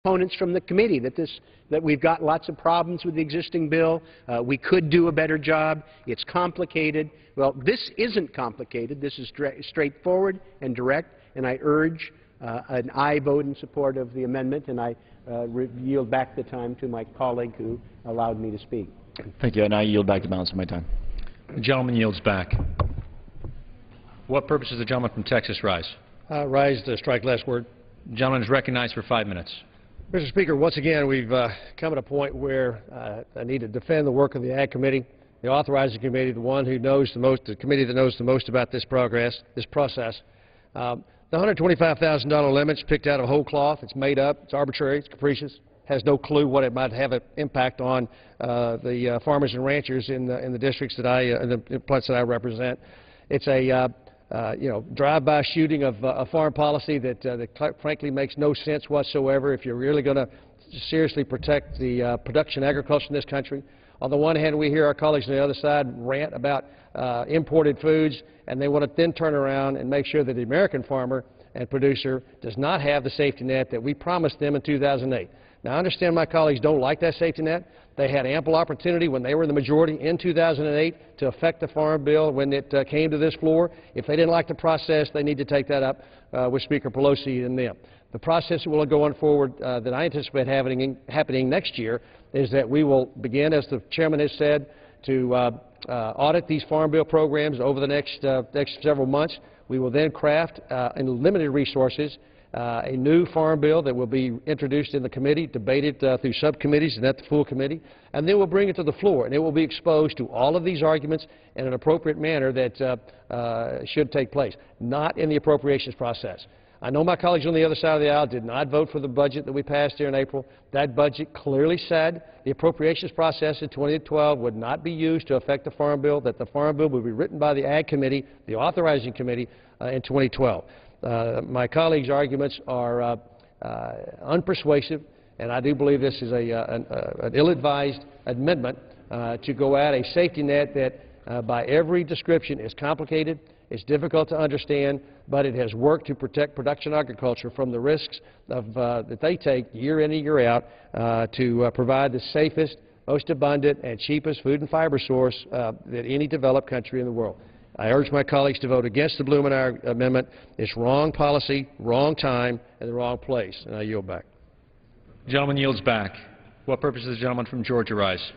opponents from the committee that we've got lots of problems with the existing bill. We could do a better job. It's complicated. Well, this isn't complicated. This is straightforward and direct, and I urge an aye vote in support of the amendment, and I yield back the time to my colleague who allowed me to speak. Thank you, and I yield back the balance of my time. The gentleman yields back. What purpose does the gentleman from Texas rise? Rise to strike last word. The gentleman is recognized for 5 minutes. Mr. Speaker, once again, we've come at a point where I need to defend the work of the Ag Committee, the Authorizing Committee, the one who knows the most, the committee that knows the most about this process. The $125,000 limit's picked out of whole cloth. It's made up. It's arbitrary. It's capricious. Has no clue what it might have an impact on the farmers and ranchers in the districts that in the plants that I represent. It's a drive-by shooting of a foreign policy that frankly makes no sense whatsoever if you're really going to seriously protect the production agriculture in this country. On the one hand, we hear our colleagues on the other side rant about imported foods, and they want to then turn around and make sure that the American farmer and producer does not have the safety net that we promised them in 2008. Now, I understand my colleagues don't like that safety net. They had ample opportunity when they were in the majority in 2008 to affect the Farm Bill when it came to this floor. If they didn't like the process, they need to take that up with Speaker Pelosi and them. The process that will go on forward that I anticipate happening next year is that we will begin, as the chairman has said, to audit these Farm Bill programs over the next several months. We will then craft, in limited resources, a new Farm Bill that will be introduced in the committee, debated through subcommittees and at the full committee, and then we'll bring it to the floor, and it will be exposed to all of these arguments in an appropriate manner that should take place, not in the appropriations process. I know my colleagues on the other side of the aisle did not vote for the budget that we passed here in April. That budget clearly said the appropriations process in 2012 would not be used to affect the Farm Bill, that the Farm Bill would be written by the Ag Committee, the Authorizing Committee, in 2012. My colleagues' arguments are unpersuasive, and I do believe this is an ill-advised amendment to go at a safety net that, by every description, is complicated, it's difficult to understand, but it has worked to protect production agriculture from the risks that they take year in and year out to provide the safest, most abundant, and cheapest food and fiber source that any developed country in the world. I urge my colleagues to vote against the Blumenauer amendment. It's wrong policy, wrong time, and the wrong place. And I yield back. The gentleman yields back. What purpose does the gentleman from Georgia rise?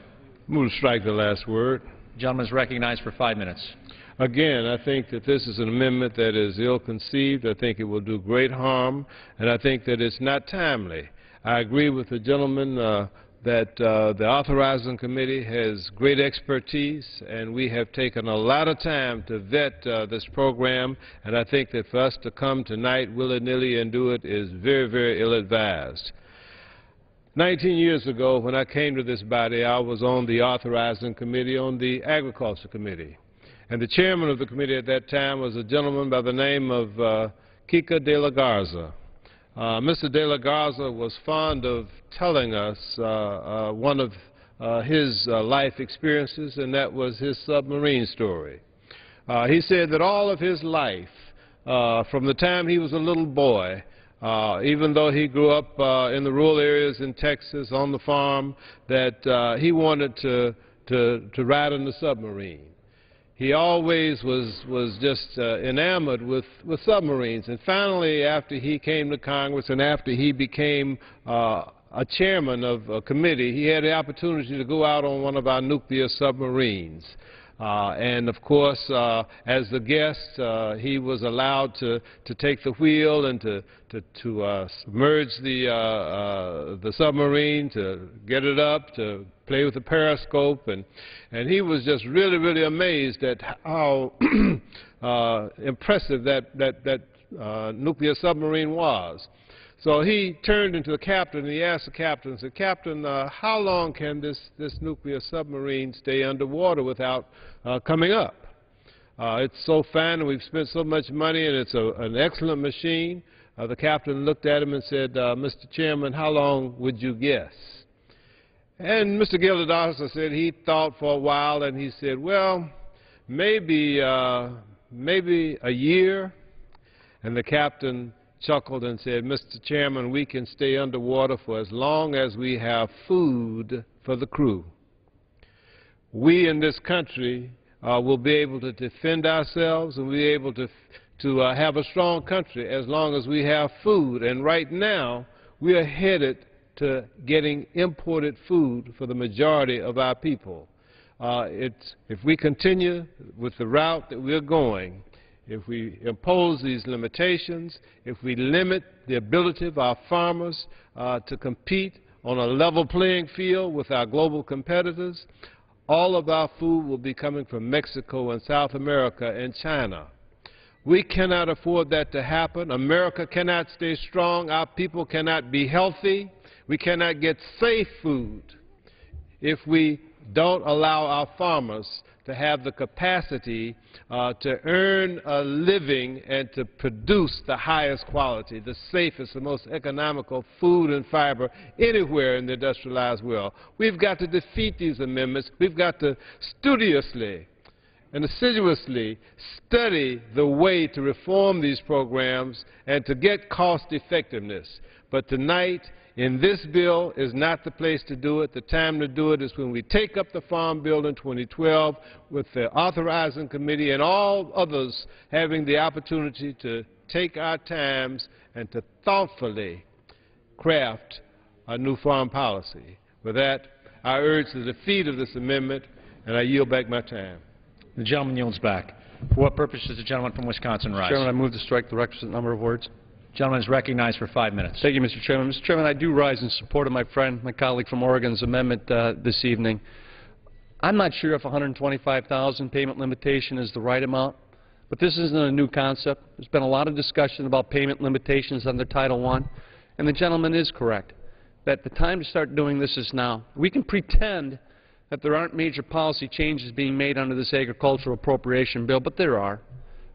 Move to strike the last word. The gentleman is recognized for 5 minutes. Again, I think that this is an amendment that is ill-conceived. I think it will do great harm, and I think that it's not timely. I agree with the gentleman that the Authorizing Committee has great expertise, and we have taken a lot of time to vet this program, and I think that for us to come tonight willy-nilly and do it is very, very ill-advised. 19 years ago, when I came to this body, I was on the Authorizing Committee on the Agriculture Committee. And the chairman of the committee at that time was a gentleman by the name of Kika de la Garza. Mr. de la Garza was fond of telling us one of his life experiences, and that was his submarine story. He said that all of his life, from the time he was a little boy, even though he grew up in the rural areas in Texas on the farm, that he wanted to ride in the submarine. He always was just enamored with submarines. And finally, after he came to Congress and after he became a chairman of a committee, he had the opportunity to go out on one of our nuclear submarines. And of course, as the guest, he was allowed to take the wheel and to submerge the submarine, to get it up, to play with the periscope, and he was just really, really amazed at how impressive that nuclear submarine was. So he turned into the captain and he asked the captain, said, "Captain, how long can this nuclear submarine stay underwater without coming up? It's so fine and we've spent so much money and it's an excellent machine." The captain looked at him and said, "Mr. Chairman, how long would you guess?" And Mr. Gildadosa said he thought for a while and he said, "Well, maybe a year." And the captain chuckled and said, "Mr. Chairman, we can stay underwater for as long as we have food for the crew. We in this country will be able to defend ourselves, and we'll be able to have a strong country as long as we have food." And right now, we are headed to getting imported food for the majority of our people. If we continue with the route that we're going, if we impose these limitations, if we limit the ability of our farmers to compete on a level playing field with our global competitors, all of our food will be coming from Mexico and South America and China. We cannot afford that to happen. America cannot stay strong. Our people cannot be healthy. We cannot get safe food if we don't allow our farmers to have the capacity to earn a living and to produce the highest quality, the safest, the most economical food and fiber anywhere in the industrialized world. We've got to defeat these amendments. We've got to studiously and assiduously study the way to reform these programs and to get cost effectiveness. But tonight, in this bill is not the place to do it. The time to do it is when we take up the Farm Bill in 2012 with the authorizing committee and all others having the opportunity to take our times and to thoughtfully craft a new farm policy. With that, I urge the defeat of this amendment, and I yield back my time. The gentleman yields back. For what purpose does the gentleman from Wisconsin rise? Chairman, I move to strike the requisite number of words. Gentleman is recognized for 5 minutes. Thank you, Mr. Chairman. Mr. Chairman, I do rise in support of my friend, my colleague from Oregon's amendment this evening. I'm not sure if 125,000 payment limitation is the right amount, but this isn't a new concept. There's been a lot of discussion about payment limitations under Title I, and the gentleman is correct that the time to start doing this is now. We can pretend that there aren't major policy changes being made under this agricultural appropriation bill, but there are.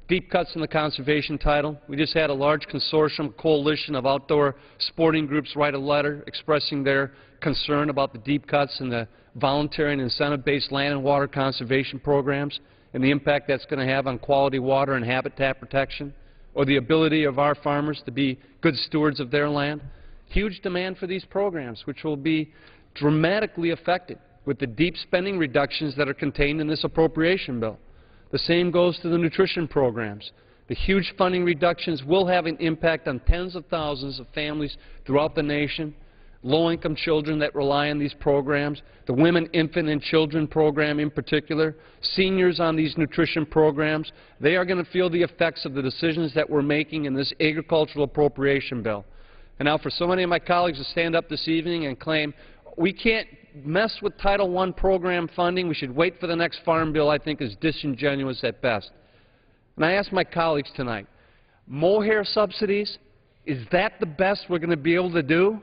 Deep cuts in the conservation title. We just had a large consortium, coalition of outdoor sporting groups write a letter expressing their concern about the deep cuts in the voluntary and incentive-based land and water conservation programs and the impact that's going to have on quality water and habitat protection, or the ability of our farmers to be good stewards of their land. Huge demand for these programs, which will be dramatically affected with the deep spending reductions that are contained in this appropriation bill. The same goes to the nutrition programs. The huge funding reductions will have an impact on tens of thousands of families throughout the nation, low-income children that rely on these programs, the women, infant, and children program in particular, seniors on these nutrition programs. They are going to feel the effects of the decisions that we're making in this agricultural appropriation bill. And now for so many of my colleagues to stand up this evening and claim we can't mess with Title I program funding, we should wait for the next farm bill, I think is disingenuous at best. And I ask my colleagues tonight, mohair subsidies, is that the best we're going to be able to do?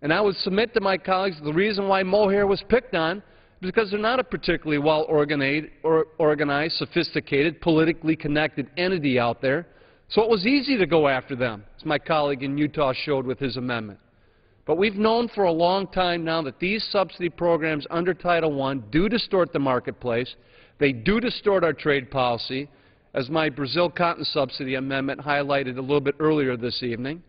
And I would submit to my colleagues the reason why mohair was picked on is because they're not a particularly well-organized, sophisticated, politically connected entity out there. So it was easy to go after them, as my colleague in Utah showed with his amendment. But we've known for a long time now that these subsidy programs under Title I do distort the marketplace. They do distort our trade policy, as my Brazil cotton subsidy amendment highlighted a little bit earlier this evening.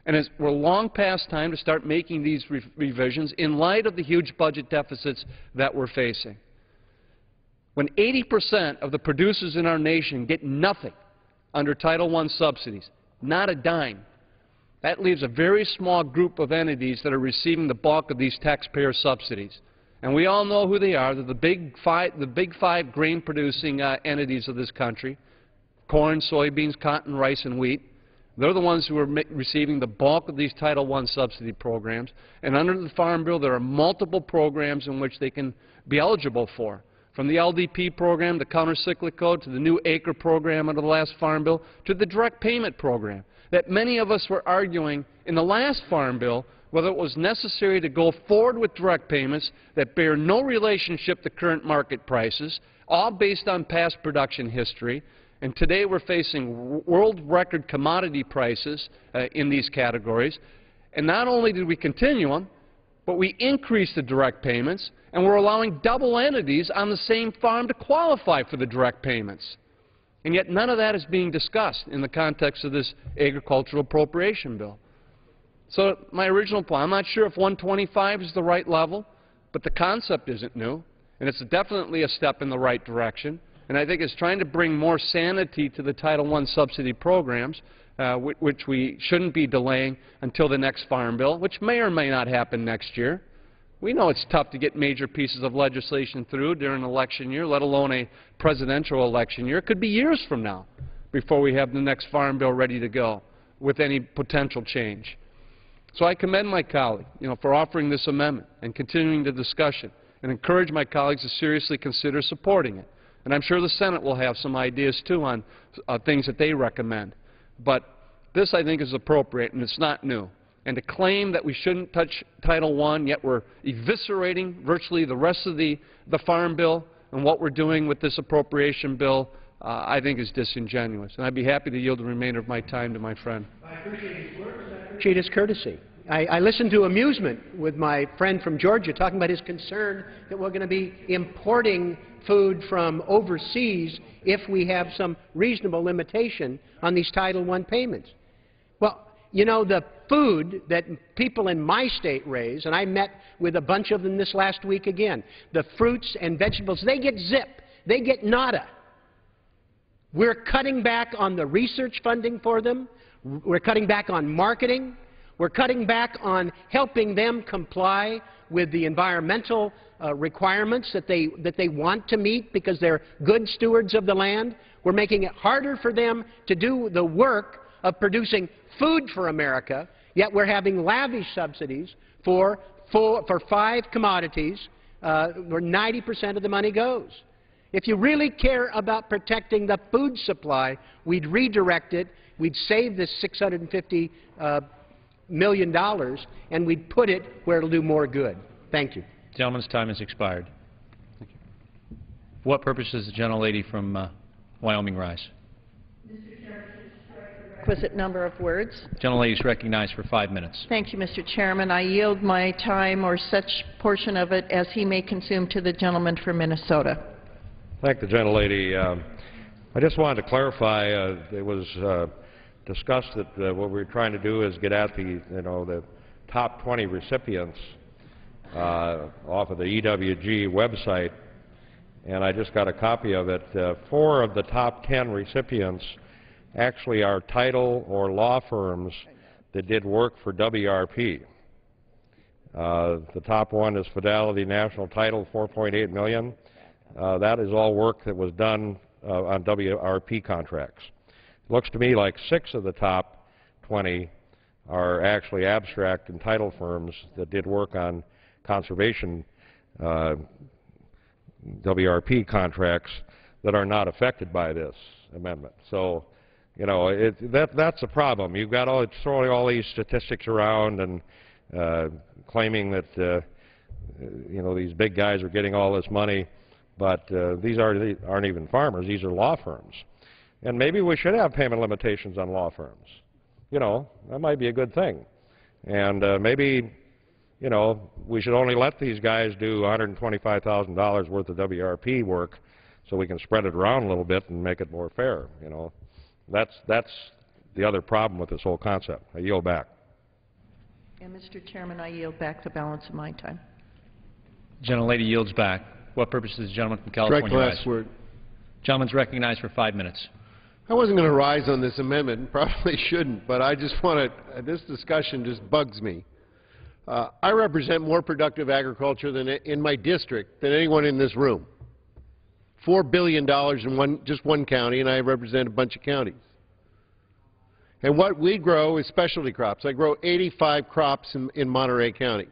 And we're long past time to start making these revisions in light of the huge budget deficits that we're facing. When 80% of the producers in our nation get nothing under Title I subsidies, not a dime, that leaves a very small group of entities that are receiving the bulk of these taxpayer subsidies. And we all know who they are. They're the big five grain-producing entities of this country: corn, soybeans, cotton, rice, and wheat. They're the ones who are receiving the bulk of these Title I subsidy programs. And under the Farm Bill, there are multiple programs in which they can be eligible for, from the LDP program, the countercyclical, to the new acre program under the last Farm Bill, to the direct payment program that many of us were arguing in the last Farm Bill whether it was necessary to go forward with direct payments that bear no relationship to current market prices, all based on past production history. And today we're facing world record commodity prices in these categories. And not only did we continue them, but we increased the direct payments, and we're allowing double entities on the same farm to qualify for the direct payments. And yet none of that is being discussed in the context of this agricultural appropriation bill. So my original point, I'm not sure if 125 is the right level, but the concept isn't new, and it's definitely a step in the right direction. And I think it's trying to bring more sanity to the Title I subsidy programs, which we shouldn't be delaying until the next Farm Bill, which may or may not happen next year. We know it's tough to get major pieces of legislation through during an election year, let alone a presidential election year. It could be years from now before we have the next Farm Bill ready to go with any potential change. So I commend my colleague, for offering this amendment and continuing the discussion, and encourage my colleagues to seriously consider supporting it. And I'm sure the Senate will have some ideas, too, on things that they recommend. But this, I think, is appropriate, and it's not new. And to claim that we shouldn't touch Title I, yet we're eviscerating virtually the rest of the Farm Bill and what we're doing with this appropriation bill, I think is disingenuous. And I'd be happy to yield the remainder of my time to my friend. I appreciate his words. I appreciate his courtesy. I listened to amusement with my friend from Georgia talking about his concern that we're going to be importing food from overseas if we have some reasonable limitation on these Title I payments. Well, the food that people in my state raise, and I met with a bunch of them this last week again, the fruits and vegetables, they get zip. They get nada. We're cutting back on the research funding for them. We're cutting back on marketing. We're cutting back on helping them comply with the environmental requirements that they want to meet because they're good stewards of the land. We're making it harder for them to do the work of producing food for America, yet we're having lavish subsidies for 5 commodities where 90% of the money goes. If you really care about protecting the food supply, we'd redirect it, we'd save this $650 million, and we'd put it where it'll do more good. Thank you. The gentleman's time has expired. Thank you. For what purpose does the gentlelady from Wyoming rise? Requisite number of words. Gentlelady is recognized for 5 minutes. Thank you, Mr. Chairman. I yield my time or such portion of it as he may consume to the gentleman from Minnesota. Thank the gentlelady. I just wanted to clarify. It was discussed that what we're trying to do is get at the top 20 recipients off of the EWG website, and I just got a copy of it. 4 of the top 10 recipients actually are title or law firms that did work for WRP. The top one is Fidelity National Title, $4.8 million. That is all work that was done on WRP contracts. It looks to me like 6 of the top 20 are actually abstract and title firms that did work on conservation WRP contracts that are not affected by this amendment. So, that's a problem. You've got throwing all these statistics around and claiming that these big guys are getting all this money, but these aren't even farmers. These are law firms. And maybe we should have payment limitations on law firms. That might be a good thing. And maybe, we should only let these guys do $125,000 worth of WRP work so we can spread it around a little bit and make it more fair. That's the other problem with this whole concept. I yield back. And Mr. Chairman, I yield back the balance of my time. Gentlelady yields back. What purpose does the gentleman from California rise? Last word. Gentleman's recognized for 5 minutes. I wasn't going to rise on this amendment, probably shouldn't, but I just want to, this discussion just bugs me. I represent more productive agriculture in my district than anyone in this room. $4 billion in just one county, and I represent a bunch of counties. And what we grow is specialty crops. I grow 85 crops in Monterey County.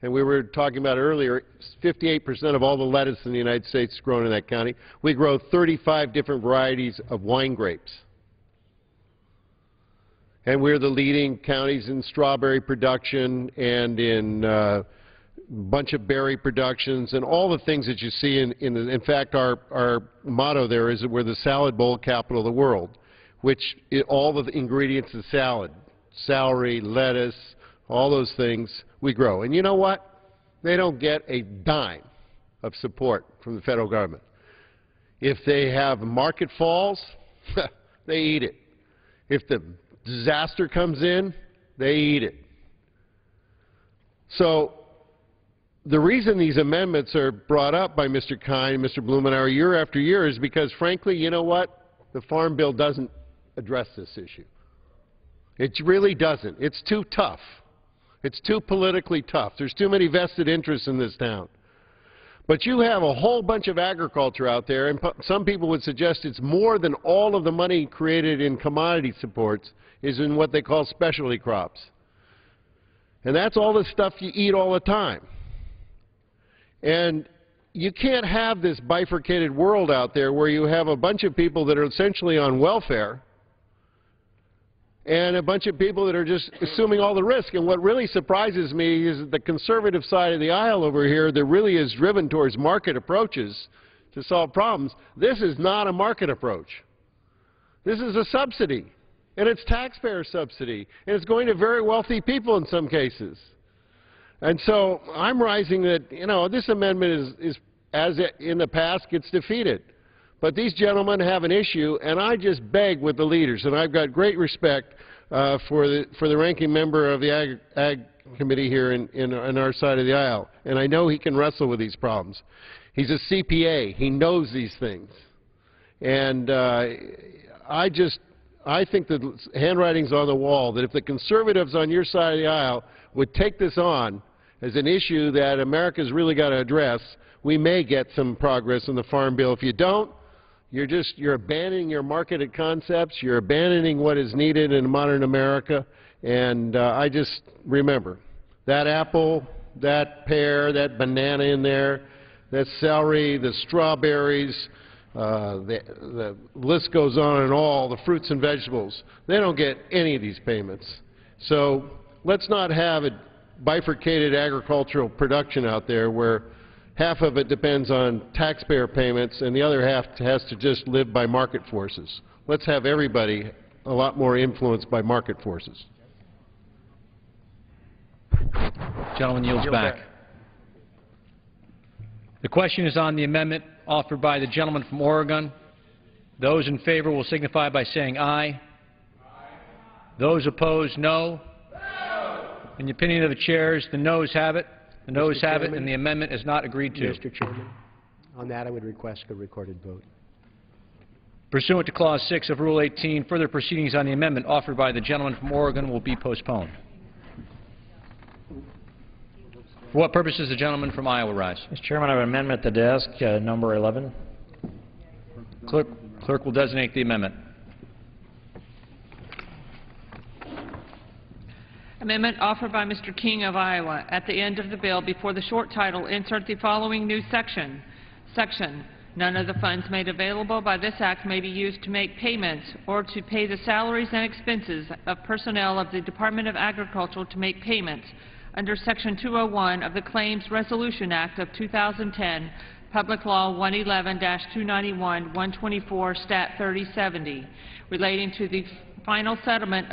And we were talking about earlier, 58% of all the lettuce in the United States is grown in that county. We grow 35 different varieties of wine grapes. And we're the leading counties in strawberry production and in bunch of berry productions and all the things that you see in fact, our motto there is that we're the salad bowl capital of the world, which all the ingredients of salad, celery, lettuce, all those things we grow. And you know what? They don't get a dime of support from the federal government. If they have market falls, they eat it. If the disaster comes in, they eat it. So the reason these amendments are brought up by Mr. Kine and Mr. Blumenauer year after year is because, frankly, you know what? The Farm Bill doesn't address this issue. It really doesn't. It's too tough. It's too politically tough. There's too many vested interests in this town. But you have a whole bunch of agriculture out there, and some people would suggest it's more than all of the money created in commodity supports is in what they call specialty crops. And that's all the stuff you eat all the time. And you can't have this bifurcated world out there where you have a bunch of people that are essentially on welfare and a bunch of people that are just assuming all the risk. And what really surprises me is that the conservative side of the aisle over here that really is driven towards market approaches to solve problems, this is not a market approach. This is a subsidy, and it's taxpayer subsidy, and it's going to very wealthy people in some cases. And so I'm rising that, you know, this amendment is as in the past, gets defeated. But these gentlemen have an issue, and I just beg with the leaders, and I've got great respect for the ranking member of the Ag Committee here in our side of the aisle, and I know he can wrestle with these problems. He's a CPA. He knows these things. And I think the handwriting's on the wall that if the conservatives on your side of the aisle would take this on as an issue that America's really got to address, we may get some progress in the Farm Bill. If you don't, you're abandoning your marketed concepts, you're abandoning what is needed in modern America, and I just remember, that apple, that pear, that banana in there, that celery, the strawberries, the list goes on and all, the fruits and vegetables, they don't get any of these payments. So let's not have a bifurcated agricultural production out there where half of it depends on taxpayer payments and the other half has to just live by market forces. Let's have everybody a lot more influenced by market forces. Gentleman yields back. The question is on the amendment offered by the gentleman from Oregon. Those in favor will signify by saying aye. Those opposed, no. In the opinion of the chairs, the noes have it. The noes have it, and the amendment is not agreed to. Mr. Chairman, on that I would request a recorded vote. Pursuant to Clause 6 of Rule 18, further proceedings on the amendment offered by the gentleman from Oregon will be postponed. For what purpose does the gentleman from Iowa rise? Mr. Chairman, I have an amendment at the desk, number 11. Clerk will designate the amendment. Amendment offered by Mr. King of Iowa. At the end of the bill, before the short title, insert the following new section. None of the funds made available by this Act may be used to make payments or to pay the salaries and expenses of personnel of the Department of Agriculture to make payments under Section 201 of the Claims Resolution Act of 2010, Public Law 111-291-124, Stat 3070, relating to the final settlement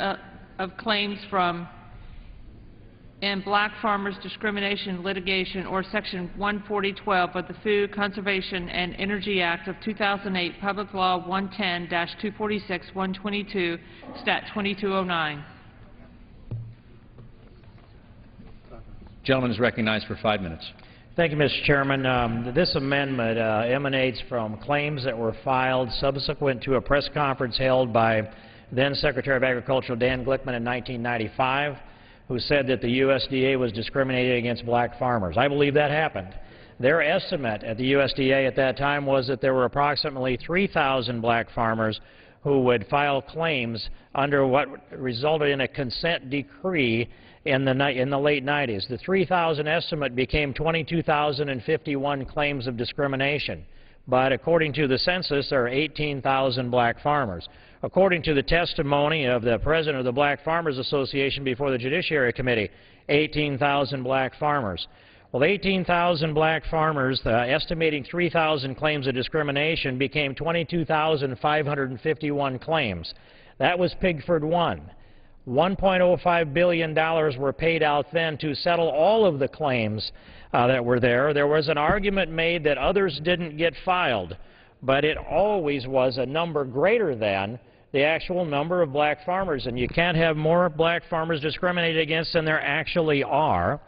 of claims from in black farmers discrimination litigation, or Section 14012 of the Food, Conservation, and Energy Act of 2008, Public Law 110-246-122, Stat 2209. Gentleman is recognized for 5 minutes. Thank you, Mr. Chairman. This amendment emanates from claims that were filed subsequent to a press conference held by then Secretary of Agriculture Dan Glickman in 1995, who said that the USDA was discriminating against black farmers. I believe that happened. Their estimate at the USDA at that time was that there were approximately 3,000 black farmers who would file claims under what resulted in a consent decree in the late 90s. The 3,000 estimate became 22,051 claims of discrimination. But according to the census, there are 18,000 black farmers. According to the testimony of the president of the Black Farmers Association before the Judiciary Committee, 18,000 black farmers. Well, 18,000 black farmers, estimating 3,000 claims of discrimination, became 22,551 claims. That was Pigford 1. $1.05 billion were paid out then to settle all of the claims that were there. There was an argument made that others didn't get filed. but it always was a number greater than the actual number of black farmers, and you can't have more black farmers discriminated against than there actually are.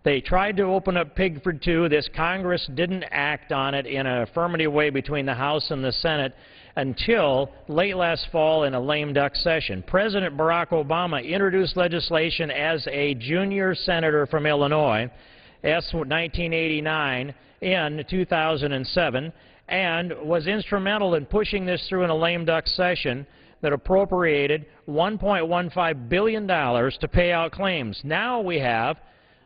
They tried to open up Pigford 2. This Congress didn't act on it in an affirmative way between the House and the Senate until late last fall in a lame duck session. President Barack Obama introduced legislation as a junior senator from Illinois, S. 1989, in 2007, and was instrumental in pushing this through in a lame duck session that appropriated $1.15 billion to pay out claims. Now we have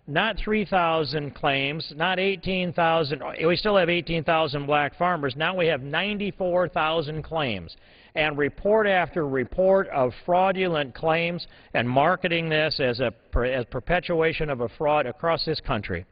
not 3,000 claims, not 18,000, we still have 18,000 black farmers. Now we have 94,000 claims. And report after report of fraudulent claims and marketing this as perpetuation of a fraud across this country.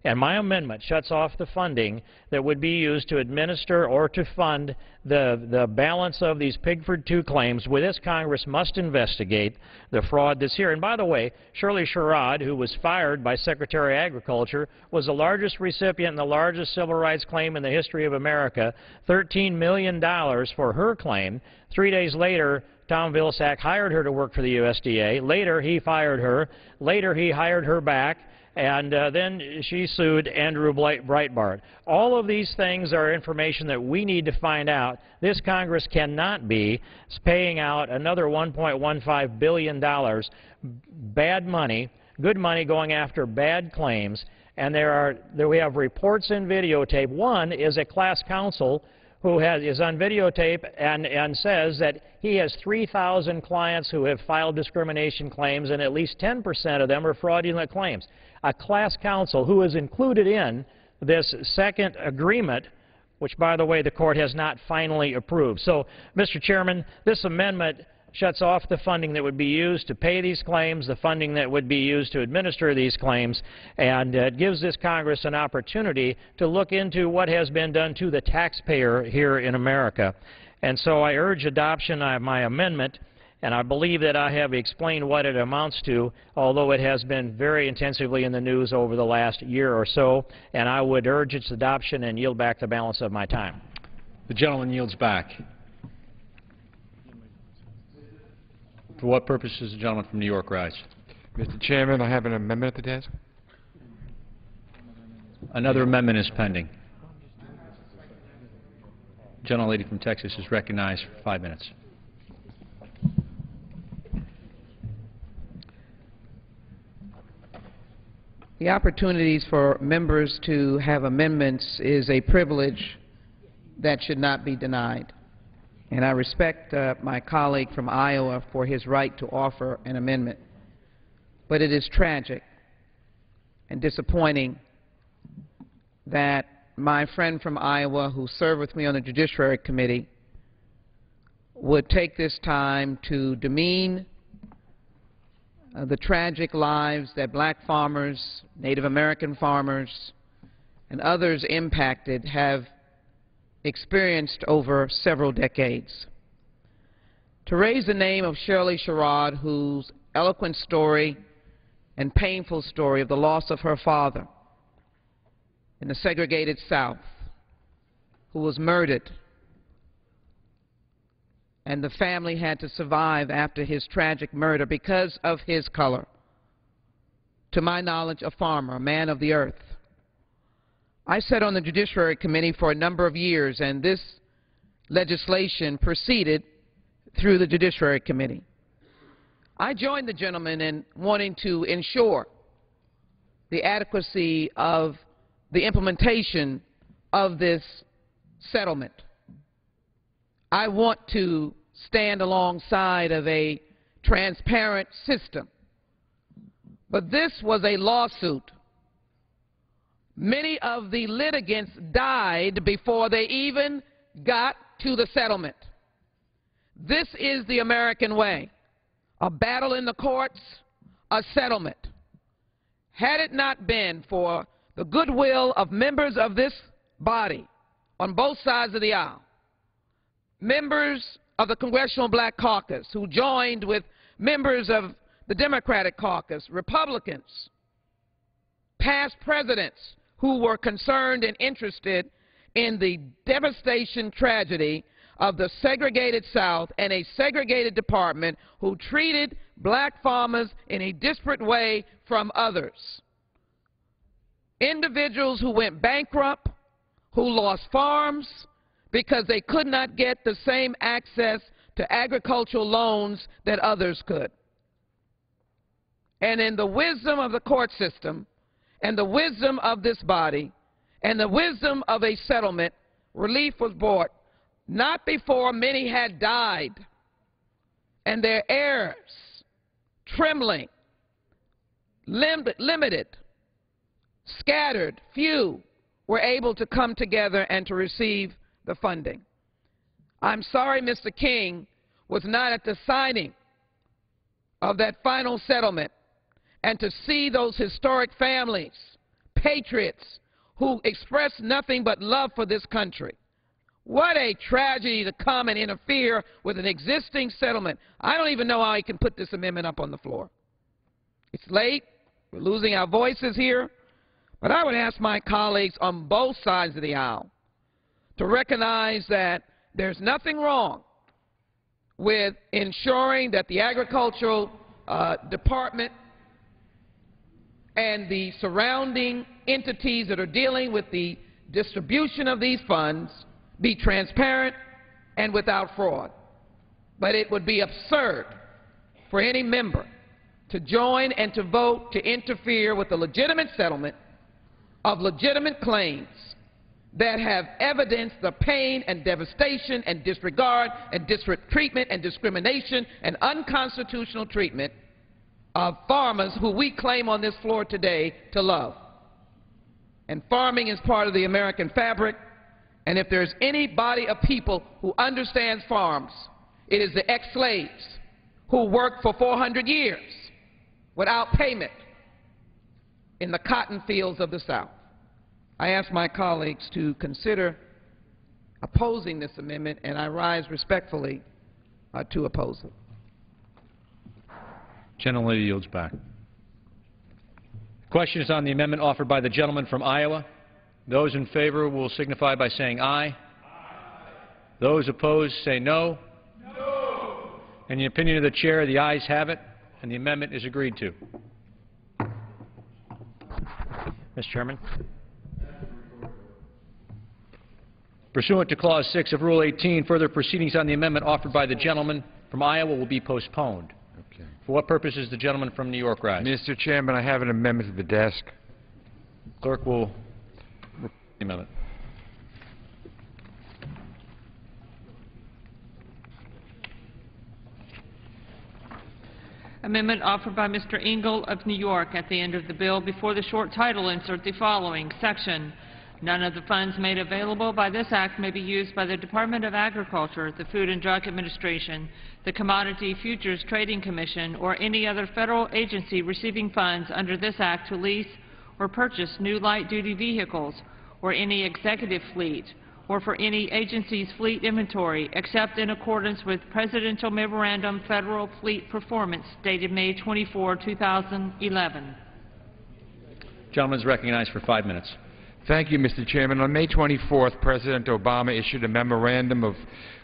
And my amendment shuts off the funding that would be used to administer or to fund the balance of these Pigford 2 claims. With this, Congress must investigate the fraud that's here. And by the way, Shirley Sherrod, who was fired by Secretary of Agriculture, was the largest recipient and the largest civil rights claim in the history of America, $13 million for her claim. 3 days later, Tom Vilsack hired her to work for the USDA. Later, he fired her. Later, he hired her back. And then she sued Andrew Breitbart. All of these things are information that we need to find out. This Congress cannot be paying out another $1.15 billion, bad money, good money going after bad claims. And we have reports and videotape. One is a class counsel who is on videotape and says that he has 3,000 clients who have filed discrimination claims, and at least 10% of them are fraudulent claims. A class counsel who is included in this second agreement, which, by the way, the court has not finally approved. So, Mr. Chairman, this amendment shuts off the funding that would be used to pay these claims, the funding that would be used to administer these claims, and it gives this Congress an opportunity to look into what has been done to the taxpayer here in America. And so I urge adoption of my amendment, and I believe that I have explained what it amounts to, although it has been very intensively in the news over the last year or so, and I would urge its adoption and yield back the balance of my time. The gentleman yields back. For what purpose does the gentleman from New York rise? Mr. Chairman, I have an amendment at the desk. Another amendment is pending. The gentlelady from Texas is recognized for 5 minutes. The opportunities for members to have amendments is a privilege that should not be denied. And I respect my colleague from Iowa for his right to offer an amendment. But it is tragic and disappointing that my friend from Iowa, who served with me on the Judiciary Committee, would take this time to demean the tragic lives that black farmers, Native American farmers, and others impacted have experienced over several decades. To raise the name of Shirley Sherrod, whose eloquent story and painful story of the loss of her father in the segregated South, who was murdered, and the family had to survive after his tragic murder because of his color. To my knowledge, a farmer, a man of the earth. I sat on the Judiciary Committee for a number of years, and this legislation proceeded through the Judiciary Committee. I joined the gentleman in wanting to ensure the adequacy of the implementation of this settlement. I want to stand alongside of a transparent system. But this was a lawsuit. Many of the litigants died before they even got to the settlement. This is the American way. A battle in the courts, a settlement. Had it not been for the goodwill of members of this body on both sides of the aisle, members of the Congressional Black Caucus who joined with members of the Democratic Caucus, Republicans, past presidents who were concerned and interested in the devastation tragedy of the segregated South and a segregated department who treated black farmers in a disparate way from others. Individuals who went bankrupt, who lost farms because they could not get the same access to agricultural loans that others could. And in the wisdom of the court system, and the wisdom of this body, and the wisdom of a settlement, relief was brought, not before many had died, and their heirs, trembling, limited, scattered, few, were able to come together and to receive the funding. I'm sorry Mr. King was not at the signing of that final settlement, and to see those historic families, patriots, who expressed nothing but love for this country. What a tragedy to come and interfere with an existing settlement. I don't even know how he can put this amendment up on the floor. It's late. We're losing our voices here. But I would ask my colleagues on both sides of the aisle to recognize that there's nothing wrong with ensuring that the agricultural department and the surrounding entities that are dealing with the distribution of these funds be transparent and without fraud. But it would be absurd for any member to join and to vote to interfere with a legitimate settlement of legitimate claims that have evidenced the pain and devastation and disregard and disparate treatment and discrimination and unconstitutional treatment of farmers who we claim on this floor today to love. And farming is part of the American fabric, and if there's any body of people who understands farms, it is the ex-slaves who worked for 400 years without payment in the cotton fields of the South. I ask my colleagues to consider opposing this amendment, and I rise respectfully to oppose it. Gentlelady yields back. Question is on the amendment offered by the gentleman from Iowa. Those in favor will signify by saying aye. Aye. Those opposed say no. No. In the opinion of the chair, the ayes have it, and the amendment is agreed to. Mr. Chairman. Pursuant to Clause 6 of Rule 18, further proceedings on the amendment offered by the gentleman from Iowa will be postponed. Okay. For what purpose is the gentleman from New York rise? Mr. Chairman, I have an amendment to the desk. Clerk will repeat the amendment. Amendment offered by Mr. ENGEL of New York. At the end of the bill, before the short title, insert the following section. None of the funds made available by this act may be used by the Department of Agriculture, the Food and Drug Administration, the Commodity Futures Trading Commission, or any other federal agency receiving funds under this act to lease or purchase new light-duty vehicles, or any executive fleet, or for any agency's fleet inventory, except in accordance with Presidential Memorandum Federal Fleet Performance dated May 24, 2011. Gentleman is recognized for 5 minutes. Thank you, Mr. Chairman. On May 24th, President Obama issued a memorandum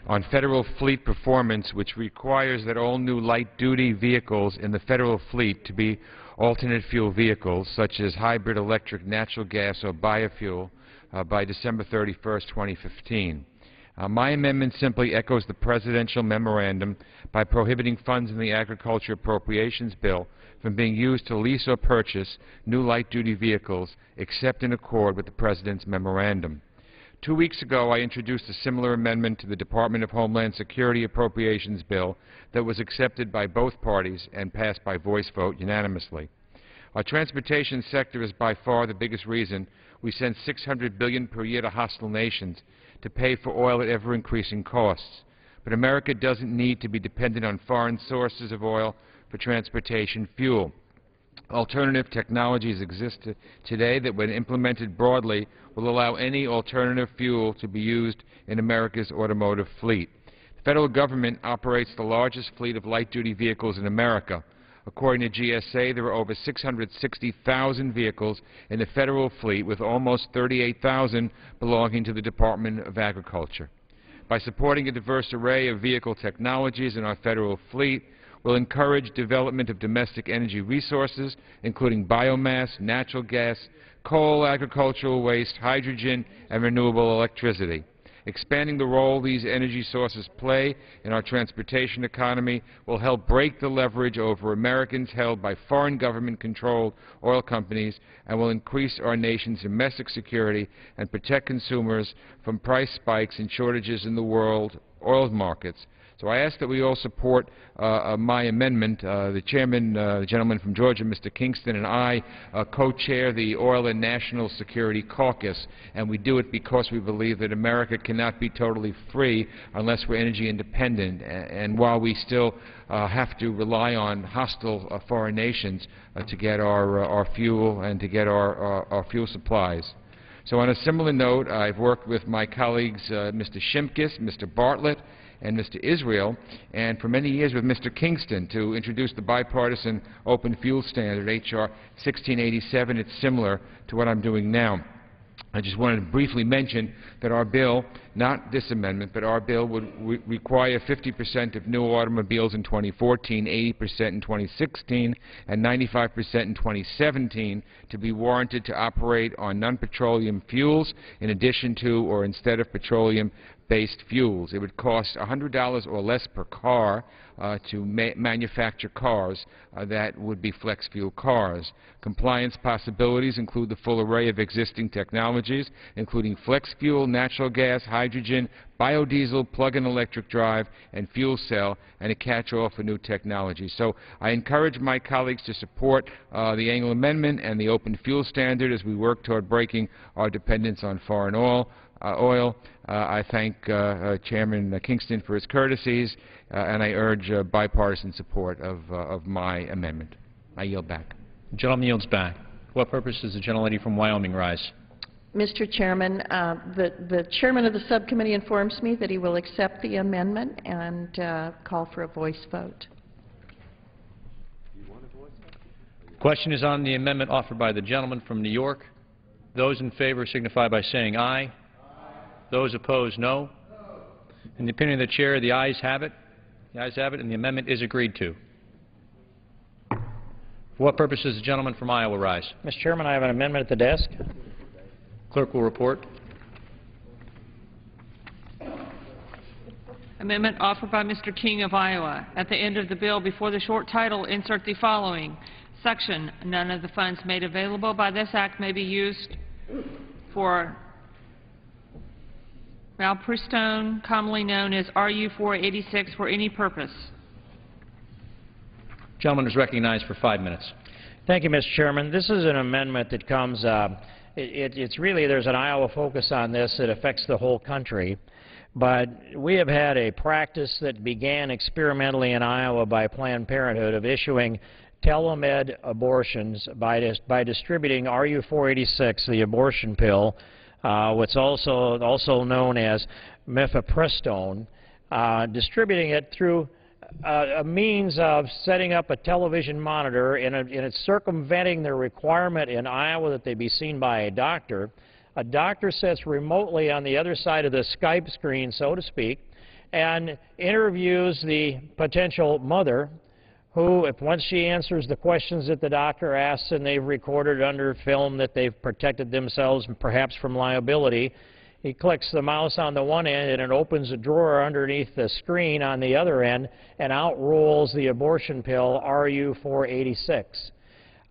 on federal fleet performance, which requires that all new light-duty vehicles in the federal fleet to be alternate fuel vehicles, such as hybrid electric, natural gas, or biofuel, by December 31st, 2015. My amendment simply echoes the presidential memorandum by prohibiting funds in the Agriculture Appropriations Bill from being used to lease or purchase new light-duty vehicles, except in accord with the President's memorandum. 2 weeks ago, I introduced a similar amendment to the Department of Homeland Security Appropriations Bill that was accepted by both parties and passed by voice vote unanimously. Our transportation sector is by far the biggest reason we send $600 billion per year to hostile nations to pay for oil at ever-increasing costs. But America doesn't need to be dependent on foreign sources of oil for transportation fuel. Alternative technologies exist today that, when implemented broadly, will allow any alternative fuel to be used in America's automotive fleet. The federal government operates the largest fleet of light-duty vehicles in America, According to GSA, there are over 660,000 vehicles in the federal fleet, with almost 38,000 belonging to the Department of Agriculture. By supporting a diverse array of vehicle technologies in our federal fleet, we'll encourage development of domestic energy resources, including biomass, natural gas, coal, agricultural waste, hydrogen, and renewable electricity. Expanding the role these energy sources play in our transportation economy will help break the leverage over Americans held by foreign government-controlled oil companies and will increase our nation's domestic security and protect consumers from price spikes and shortages in the world oil markets. So I ask that we all support my amendment. The chairman, the gentleman from Georgia, Mr. Kingston, and I co-chair the Oil and National Security Caucus, and we do it because we believe that America cannot be totally free unless we're energy independent. And while we still have to rely on hostile foreign nations to get our fuel and to get our fuel supplies. So on a similar note, I've worked with my colleagues, Mr. Shimkus, Mr. Bartlett, and Mr. Israel, and for many years with Mr. Kingston to introduce the bipartisan open fuel standard, H.R. 1687. It's similar to what I'm doing now. I just wanted to briefly mention that our bill, not this amendment, but our bill would require 50% of new automobiles in 2014, 80% in 2016, and 95% in 2017 to be warranted to operate on non-petroleum fuels in addition to or instead of petroleum-based fuels. It would cost $100 or less per car to manufacture cars that would be flex fuel cars. Compliance possibilities include the full array of existing technologies, including flex fuel, natural gas, hydrogen, biodiesel, plug-in electric drive, and fuel cell, and a catch-all for new technology. So I encourage my colleagues to support the ENGEL amendment and the open fuel standard as we work toward breaking our dependence on foreign oil. I thank Chairman Kingston for his courtesies, and I urge bipartisan support of my amendment. I yield back. The gentleman yields back. For what purpose does the gentlelady from Wyoming rise? Mr. Chairman, the chairman of the subcommittee informs me that he will accept the amendment and call for a voice vote. The question is on the amendment offered by the gentleman from New York. Those in favor signify by saying aye. Those opposed, no. In the opinion of the chair, the ayes have it. The ayes have it, and the amendment is agreed to. For what purpose does the gentleman from Iowa rise? Mr. Chairman, I have an amendment at the desk. Clerk will report. Amendment offered by Mr. King of Iowa. At the end of the bill, before the short title, insert the following section. None of the funds made available by this act may be used for Valpristone, commonly known as RU-486, for any purpose. The gentleman is recognized for 5 minutes. Thank you, Mr. Chairman. This is an amendment that comes, it's really, there's an Iowa focus on this that affects the whole country. But we have had a practice that began experimentally in Iowa by Planned Parenthood of issuing telemed abortions by distributing RU-486, the abortion pill, what's also known as mifepristone, distributing it through a means of setting up a television monitor, and it's circumventing the requirement in Iowa that they be seen by a doctor. A doctor sits remotely on the other side of the Skype screen, so to speak, and interviews the potential mother, who, once she answers the questions that the doctor asks and they've recorded under film that they've protected themselves perhaps from liability, he clicks the mouse on the one end and it opens a drawer underneath the screen on the other end, and out rolls the abortion pill RU-486.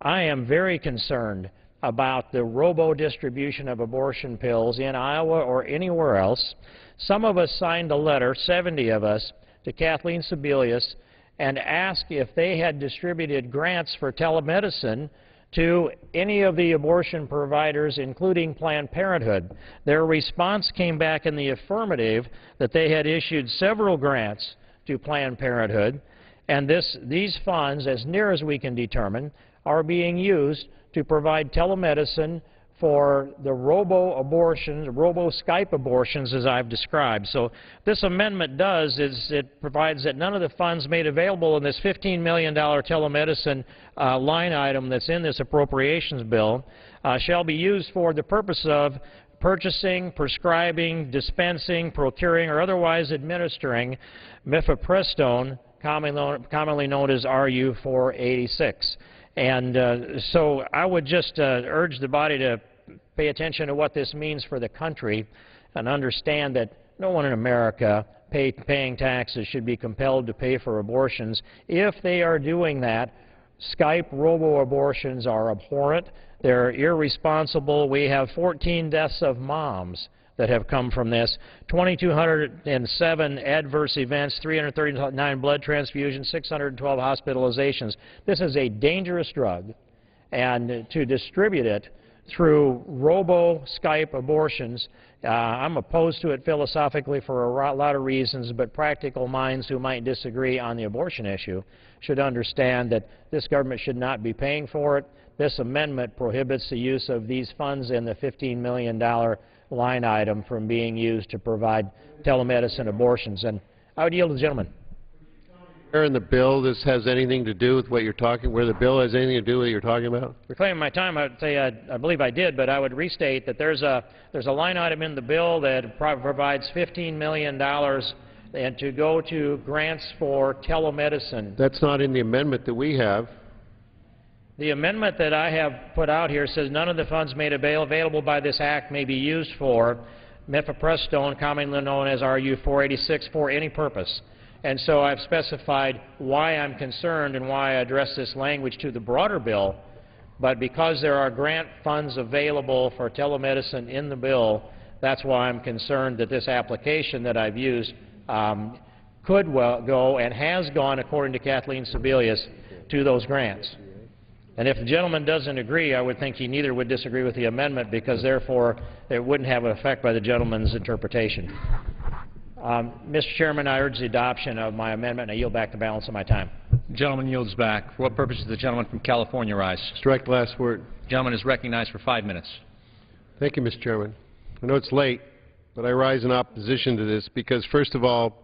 I am very concerned about the robo-distribution of abortion pills in Iowa or anywhere else. Some of us signed a letter, 70 of us, to Kathleen Sebelius, and asked if they had distributed grants for telemedicine to any of the abortion providers, including Planned Parenthood. Their response came back in the affirmative, that they had issued several grants to Planned Parenthood, and these funds, as near as we can determine, are being used to provide telemedicine for the robo-abortions, robo-Skype abortions as I've described. So this amendment does is it provides that none of the funds made available in this $15 million telemedicine line item that's in this appropriations bill shall be used for the purpose of purchasing, prescribing, dispensing, procuring, or otherwise administering mifepristone, commonly known as RU-486. And so I would just urge the body to pay attention to what this means for the country and understand that no one in America paying taxes should be compelled to pay for abortions. If they are doing that, Skype robo-abortions are abhorrent. They're irresponsible. We have 14 deaths of moms that have come from this, 2,207 adverse events, 339 blood transfusions, 612 hospitalizations. This is a dangerous drug, and to distribute it through robo-Skype abortions, I'm opposed to it philosophically for a lot of reasons, but practical minds who might disagree on the abortion issue should understand that this government should not be paying for it. This amendment prohibits the use of these funds in the $15 million line item from being used to provide telemedicine abortions. And I would yield to the gentleman. Where in the bill this has anything to do with what you're talking, where the bill has anything to do with what you're talking about? Reclaiming my time, I would say I believe I did, but I would restate that there's a line item in the bill that provides $15 million and to go to grants for telemedicine. That's not in the amendment that we have. The amendment that I have put out here says none of the funds made available by this act may be used for mifepristone, commonly known as RU-486, for any purpose. And so I've specified why I'm concerned and why I address this language to the broader bill. But because there are grant funds available for telemedicine in the bill, that's why I'm concerned that this application that I've used could go and has gone, according to Kathleen Sebelius, to those grants. And if the gentleman doesn't agree, I would think he neither would disagree with the amendment because, therefore, it wouldn't have an effect by the gentleman's interpretation. Mr. Chairman, I urge the adoption of my amendment, and I yield back the balance of my time. The gentleman yields back. For what purpose does the gentleman from California rise? Strike last word. The gentleman is recognized for 5 minutes. Thank you, Mr. Chairman. I know it's late, but I rise in opposition to this because, first of all,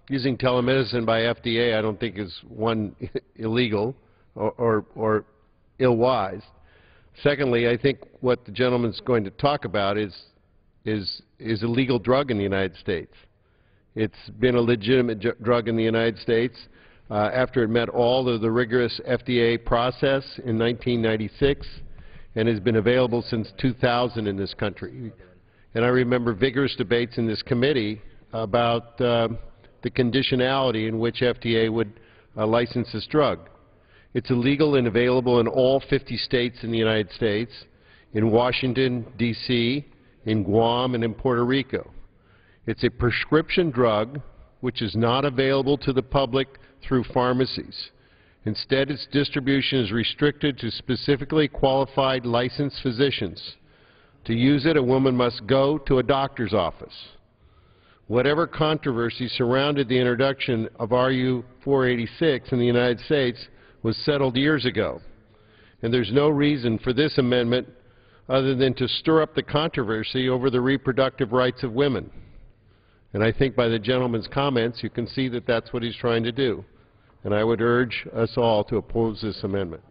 using telemedicine by FDA I don't think is, one, illegal or ill-wise. Secondly, I think what the gentleman's going to talk about is a legal drug in the United States. It's been a legitimate drug in the United States after it met all of the rigorous FDA process in 1996 and has been available since 2000 in this country. And I remember vigorous debates in this committee about the conditionality in which FDA would license this drug. It's illegal and available in all 50 states in the United States, in Washington, D.C., in Guam, and in Puerto Rico. It's a prescription drug which is not available to the public through pharmacies. Instead, its distribution is restricted to specifically qualified licensed physicians. To use it, a woman must go to a doctor's office. Whatever controversy surrounded the introduction of RU-486 in the United States was settled years ago, and there's no reason for this amendment other than to stir up the controversy over the reproductive rights of women. And I think by the gentleman's comments you can see that that's what he's trying to do. And I would urge us all to oppose this amendment.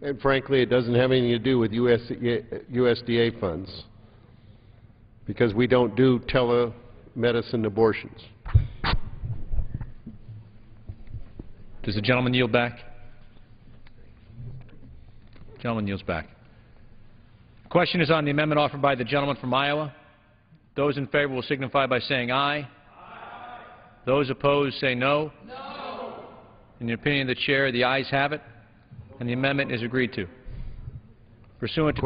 And frankly, it doesn't have anything to do with USDA funds, because we don't do telemedicine abortions. Does the gentleman yield back? The gentleman yields back. The question is on the amendment offered by the gentleman from Iowa. Those in favor will signify by saying aye. Aye. Those opposed say no. No. In the opinion of the chair, the ayes have it, and the amendment is agreed to. Pursuant to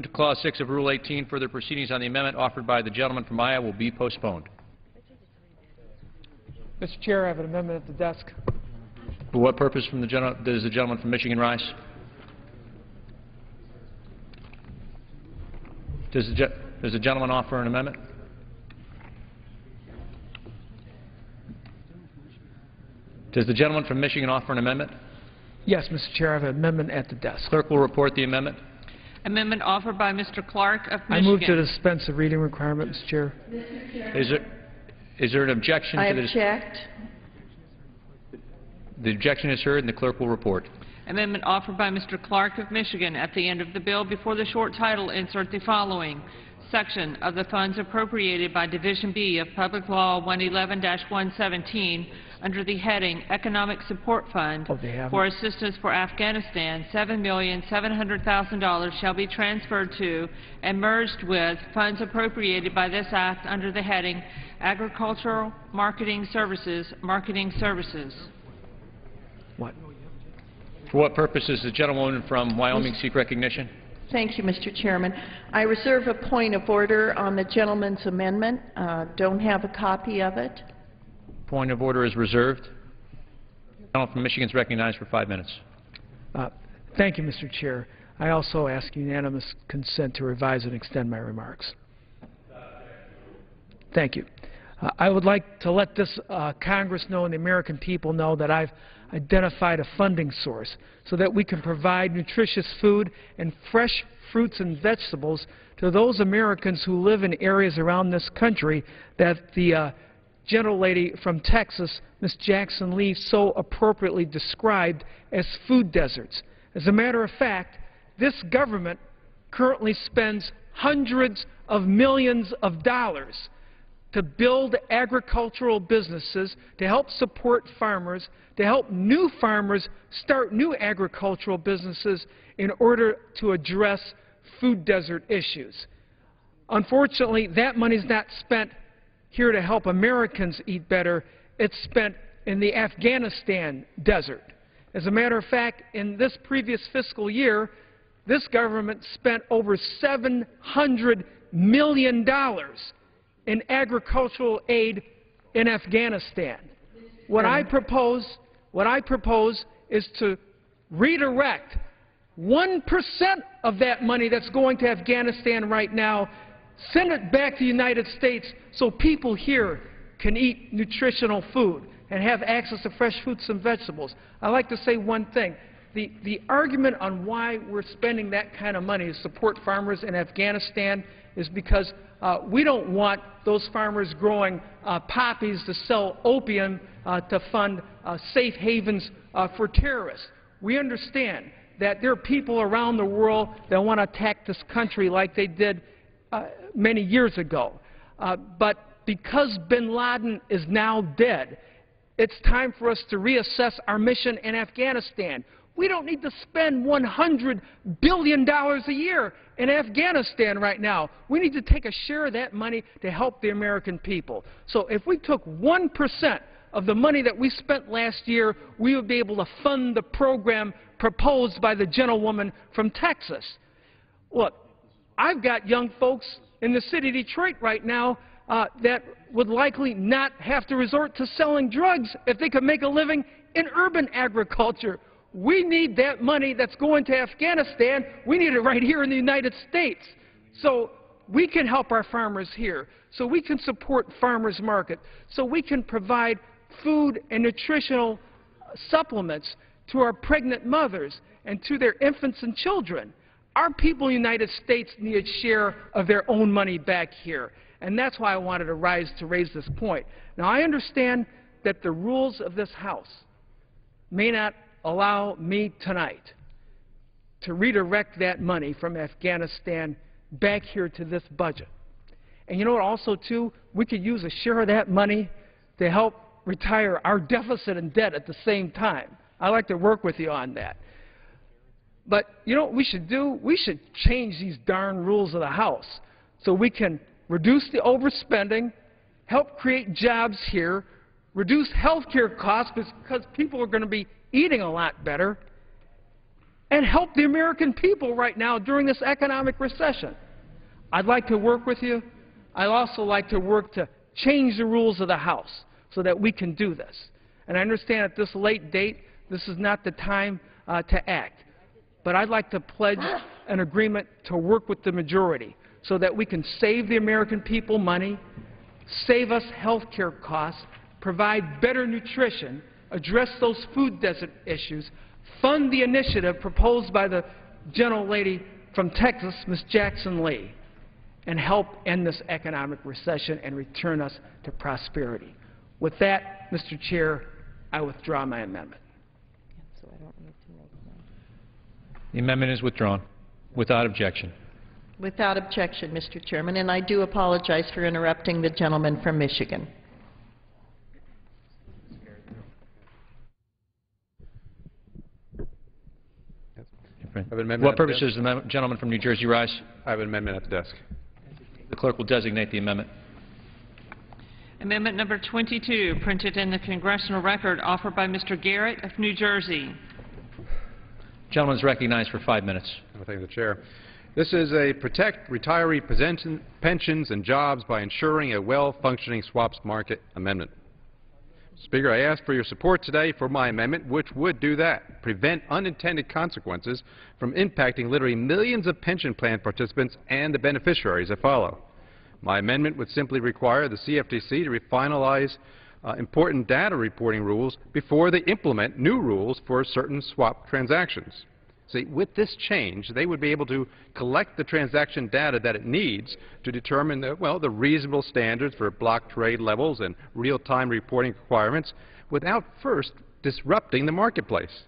Clause 6 of Rule 18, further proceedings on the amendment offered by the gentleman from Iowa will be postponed. Mr. Chair, I have an amendment at the desk. For what purpose does the gentleman from Michigan rise? Does the gentleman offer an amendment? Does the gentleman from Michigan offer an amendment? Yes, Mr. Chair, I have an amendment at the desk. Clerk will report the amendment. Amendment offered by Mr. Clark of Michigan. I move to dispense the reading requirement, Mr. Chair. Is there an objection I to this? object. The objection is heard, and the clerk will report. Amendment offered by Mr. Clark of Michigan. At the end of the bill, before the short title, insert the following section of the funds appropriated by Division B of Public Law 111-117 under the heading Economic Support Fund for Assistance for Afghanistan. $7,700,000 shall be transferred to and merged with funds appropriated by this act under the heading Agricultural Marketing Services. What? For what purpose does the gentlewoman from Wyoming seek recognition? Thank you, Mr. Chairman. I reserve a point of order on the gentleman's amendment. Don't have a copy of it. Point of order is reserved. The gentleman from Michigan is recognized for 5 minutes. Thank you, Mr. Chair. I also ask unanimous consent to revise and extend my remarks. Thank you. I would like to let this Congress know and the American people know that I've identified a funding source so that we can provide nutritious food and fresh fruits and vegetables to those Americans who live in areas around this country that the gentlelady from Texas, Ms. Jackson Lee, so appropriately described as food deserts. As a matter of fact, this government currently spends hundreds of millions of dollars to build agricultural businesses, to help support farmers, to help new farmers start new agricultural businesses in order to address food desert issues. Unfortunately, that money is not spent here to help Americans eat better. It's spent in the Afghanistan desert. As a matter of fact, in this previous fiscal year, this government spent over $700 million in agricultural aid in Afghanistan. What I propose is to redirect 1% of that money that's going to Afghanistan right now, send it back to the United States so people here can eat nutritional food and have access to fresh fruits and vegetables. I'd like to say one thing. The argument on why we're spending that kind of money to support farmers in Afghanistan is because we don't want those farmers growing poppies to sell opium to fund safe havens for terrorists. We understand that there are people around the world that want to attack this country like they did many years ago. But because bin Laden is now dead, it's time for us to reassess our mission in Afghanistan. We don't need to spend $100 billion a year in Afghanistan right now. We need to take a share of that money to help the American people. So if we took 1% of the money that we spent last year, we would be able to fund the program proposed by the gentlewoman from Texas. Look, I've got young folks in the city of Detroit right now that would likely not have to resort to selling drugs if they could make a living in urban agriculture. We need that money that's going to Afghanistan. We need it right here in the United States. So we can help our farmers here. So we can support farmers market. So we can provide food and nutritional supplements to our pregnant mothers and to their infants and children. Our people in the United States need a share of their own money back here. And that's why I wanted to raise this point. Now, I understand that the rules of this House may not allow me tonight to redirect that money from Afghanistan back here to this budget. And you know what also, too? We could use a share of that money to help retire our deficit and debt at the same time. I'd like to work with you on that. But you know what we should do? We should change these darn rules of the House so we can reduce the overspending, help create jobs here, reduce health care costs because people are going to be eating a lot better, and help the American people right now during this economic recession. I'd like to work with you. I'd also like to work to change the rules of the House so that we can do this. And I understand at this late date, this is not the time to act. But I'd like to pledge an agreement to work with the majority so that we can save the American people money, save us health care costs, provide better nutrition, address those food desert issues, fund the initiative proposed by the gentlelady from Texas, Ms. Jackson Lee, and help end this economic recession and return us to prosperity. With that, Mr. Chair, I withdraw my amendment. The amendment is withdrawn without objection. Without objection, Mr. Chairman, and I do apologize for interrupting the gentleman from Michigan. What purpose does the gentleman from New Jersey rise? I have an amendment at the desk. The clerk will designate the amendment. Amendment number 22, printed in the Congressional Record, offered by Mr. Garrett of New Jersey. The gentleman is recognized for 5 minutes. Thank you, Chair. This is a protect retiree pensions and jobs by ensuring a well-functioning swaps market amendment. Speaker, I ask for your support today for my amendment, which would do that, prevent unintended consequences from impacting literally millions of pension plan participants and the beneficiaries that follow. My amendment would simply require the CFTC to finalize important data reporting rules before they implement new rules for certain swap transactions. See, with this change, they would be able to collect the transaction data that it needs to determine the reasonable standards for block trade levels and real-time reporting requirements without first disrupting the marketplace.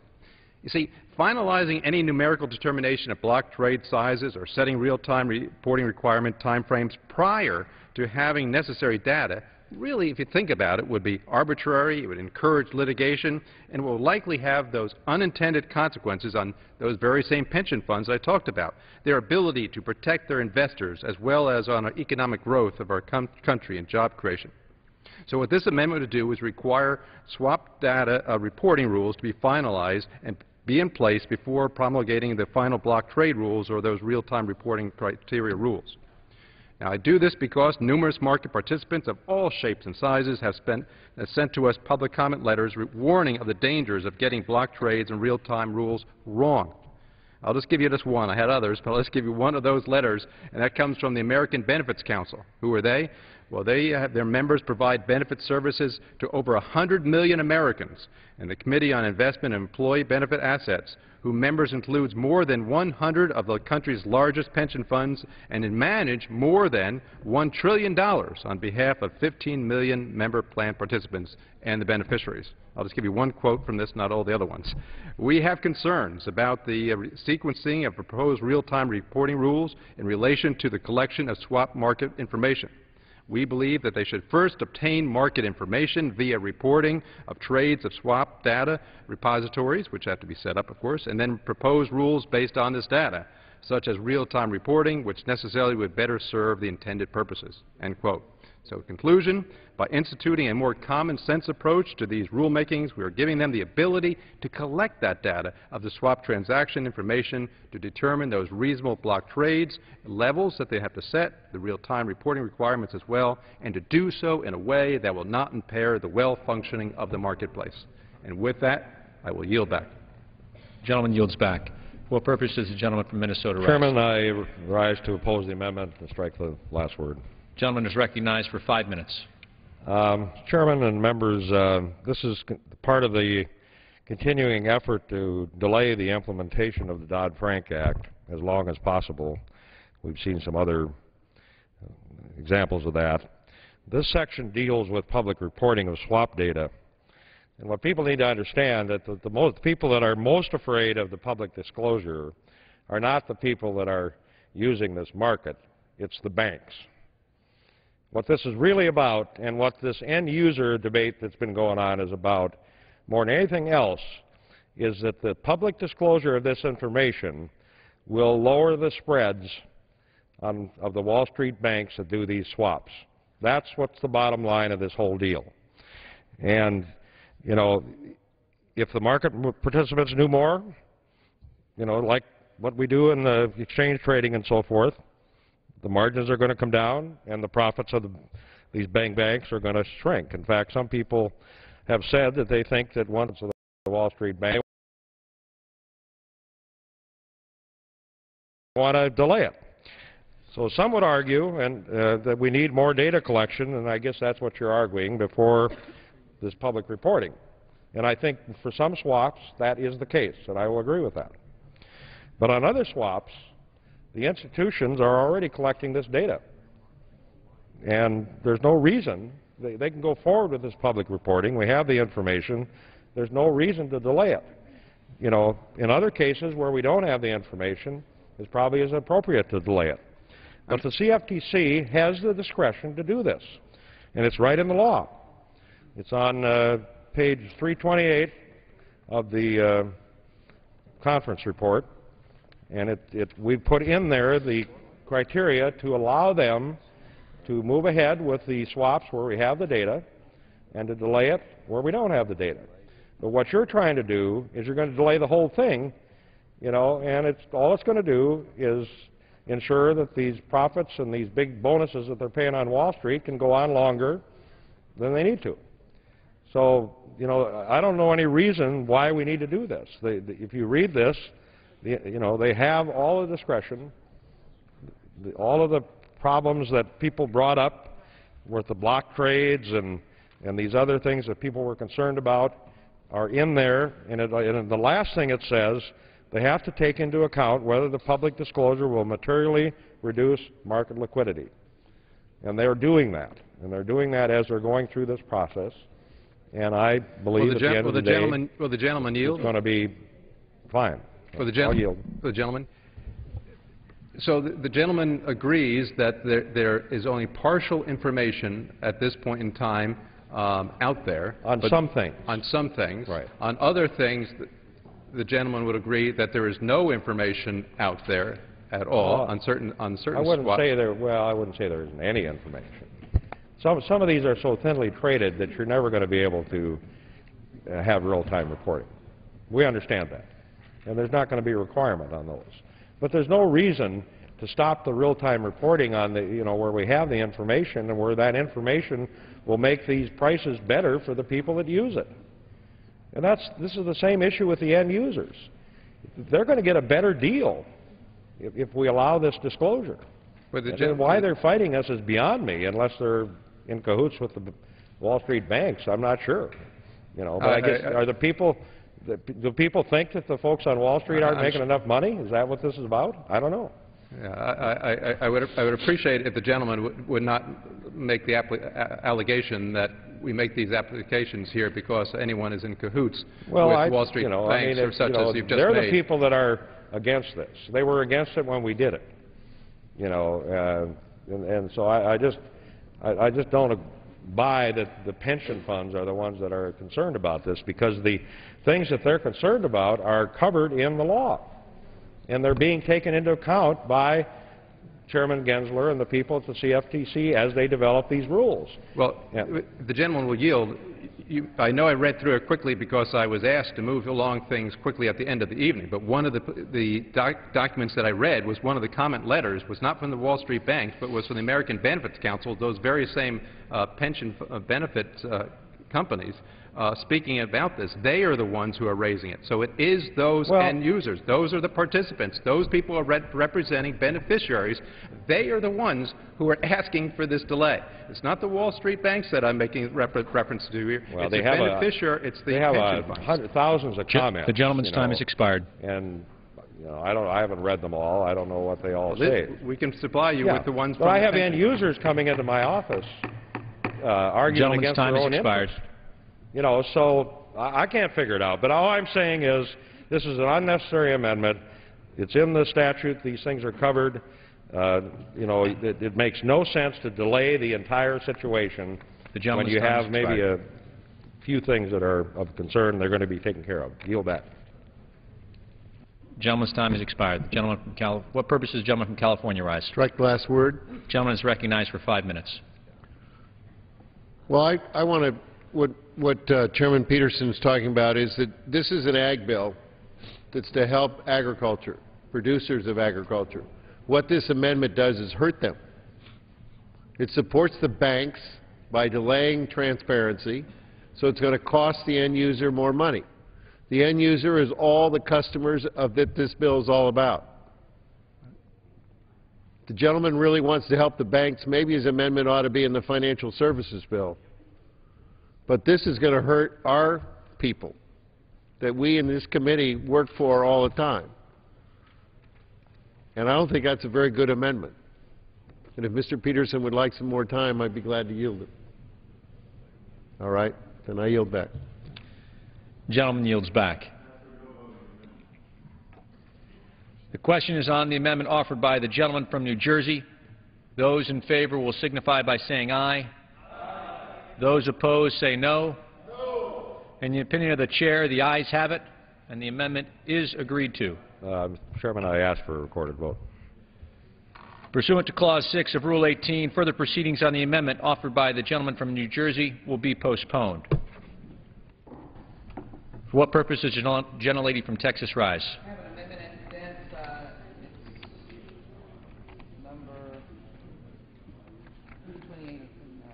You see, finalizing any numerical determination of block trade sizes or setting real-time reporting requirement timeframes prior to having necessary data really, if you think about it, would be arbitrary, it would encourage litigation, and will likely have those unintended consequences on those very same pension funds I talked about, their ability to protect their investors as well as on our economic growth of our country and job creation. So what this amendment would do is require swap data reporting rules to be finalized and be in place before promulgating the final block trade rules or those real-time reporting criteria rules. Now, I do this because numerous market participants of all shapes and sizes have sent to us public comment letters warning of the dangers of getting block trades and real-time rules wrong. I'll just give you this one. I had others, but let's give you one of those letters, and that comes from the American Benefits Council. Who are they? Well, their members provide benefit services to over 100 million Americans, and the Committee on Investment and Employee Benefit Assets, whose members includes more than 100 of the country's largest pension funds and manage more than $1 trillion on behalf of 15 million member plan participants and the beneficiaries. I'll just give you one quote from this, not all the other ones. We have concerns about the sequencing of proposed real-time reporting rules in relation to the collection of swap market information. We believe that they should first obtain market information via reporting of trades of swap data repositories, which have to be set up, of course, and then propose rules based on this data, such as real-time reporting, which necessarily would better serve the intended purposes." End quote. So, in conclusion, by instituting a more common-sense approach to these rulemakings, we are giving them the ability to collect that data of the swap transaction information to determine those reasonable block trades, levels that they have to set, the real-time reporting requirements as well, and to do so in a way that will not impair the well-functioning of the marketplace. And with that, I will yield back. The gentleman yields back. For what purpose does the gentleman from Minnesota rise? Chairman, I rise to oppose the amendment and strike the last word. The gentleman is recognized for 5 minutes. Chairman and members, this is part of the continuing effort to delay the implementation of the Dodd-Frank Act as long as possible. We've seen some other examples of that. This section deals with public reporting of swap data. And what people need to understand that the people that are most afraid of the public disclosure are not the people that are using this market, it's the banks. What this is really about, and what this end-user debate that's been going on is about, more than anything else, is that the public disclosure of this information will lower the spreads of the Wall Street banks that do these swaps. That's what's the bottom line of this whole deal. And, you know, if the market participants knew more, you know, like what we do in the exchange trading and so forth, the margins are going to come down and the profits of these banks are going to shrink. In fact, some people have said that they think that once the Wall Street bank want to delay it. So some would argue that we need more data collection, and I guess that's what you're arguing, before this public reporting. And I think for some swaps, that is the case, and I will agree with that. But on other swaps, the institutions are already collecting this data. And there's no reason, they can go forward with this public reporting. We have the information. There's no reason to delay it. You know, in other cases where we don't have the information, it probably is appropriate to delay it. But the CFTC has the discretion to do this, and it's right in the law. It's on page 328 of the conference report, and we've put in there the criteria to allow them to move ahead with the swaps where we have the data and to delay it where we don't have the data. But what you're trying to do is you're going to delay the whole thing, you know, and all it's going to do is ensure that these profits and these big bonuses that they're paying on Wall Street can go on longer than they need to. So, you know, I don't know any reason why we need to do this. If you read this, you know, they have all the discretion. All of the problems that people brought up with the block trades and these other things that people were concerned about are in there. And the last thing it says, they have to take into account whether the public disclosure will materially reduce market liquidity. And they're doing that. And they're doing that as they're going through this process. And I believe at the end of the day, will the gentleman yield? It's going to be fine. For the gentleman? So the gentleman agrees that there is only partial information at this point in time out there. On some things. On some things. Right. On other things, the gentleman would agree that there is no information out there at all on certain I wouldn't say I wouldn't say there isn't any information. Some of these are so thinly traded that you're never going to be able to have real-time reporting. We understand that. And there's not going to be a requirement on those. But there's no reason to stop the real-time reporting on the, you know, where we have the information and where that information will make these prices better for the people that use it. And this is the same issue with the end users. They're going to get a better deal if we allow this disclosure. And why they're fighting us is beyond me, unless they're in cahoots with the Wall Street banks. I'm not sure. You know, but I guess are the people. Do people think that the folks on Wall Street aren't making enough money? Is that what this is about? I don't know. Yeah, I would appreciate if the gentleman would not make the allegation that we make these applications here because anyone is in cahoots with Wall Street banks or such as you've just they're made. They're the people that are against this. They were against it when we did it. You know, and so I just don't buy that the pension funds are the ones that are concerned about this, because the things that they're concerned about are covered in the law, and they're being taken into account by Chairman Gensler and the people at the CFTC as they develop these rules. Well, the gentleman will yield. I know I read through it quickly because I was asked to move along things quickly at the end of the evening, but one of the documents that I read was one of the comment letters, was not from the Wall Street banks, but was from the American Benefits Council, those very same pension benefit companies, speaking about this. They are the ones who are raising it. So it is those end users. Those are the participants. Those people are representing beneficiaries. They are the ones who are asking for this delay. It's not the Wall Street banks that I'm making reference to here. Well, it's the beneficiary. It's the pension funds. Thousands of comments. The gentleman's time has expired. And you know, I haven't read them all. I don't know what they all say. We can supply you with the ones. But I have end users coming into my office arguing against their own interest. You know, so I can't figure it out. But all I'm saying is this is an unnecessary amendment. It's in the statute. These things are covered. You know, it makes no sense to delay the entire situation when you have maybe a few things that are of concern. They're going to be taken care of. Yield back. Gentleman's time has expired. The gentleman from what purpose does the gentleman from California rise? Strike the last word. Gentleman is recognized for 5 minutes. Well, I want to. What Chairman Peterson is talking about is that this is an ag bill that's to help agriculture, producers of agriculture. What this amendment does is hurt them. It supports the banks by delaying transparency, so it's going to cost the end user more money. The end user is all the customers of that this bill is all about. The gentleman really wants to help the banks. Maybe his amendment ought to be in the financial services bill. But this is going to hurt our people that we in this committee work for all the time. And I don't think that's a very good amendment. And if Mr. Peterson would like some more time, I'd be glad to yield it. All right? Then I yield back. Gentleman yields back. The question is on the amendment offered by the gentleman from New Jersey. Those in favor will signify by saying aye. Aye. Those opposed say no. No. In the opinion of the chair, the ayes have it, and the amendment is agreed to. Mr. Chairman, I ask for a recorded vote. Pursuant to Clause 6 of Rule 18, further proceedings on the amendment offered by the gentleman from New Jersey will be postponed. For what purpose does the gentlelady from Texas rise? I have an amendment and that's number 228 or 29.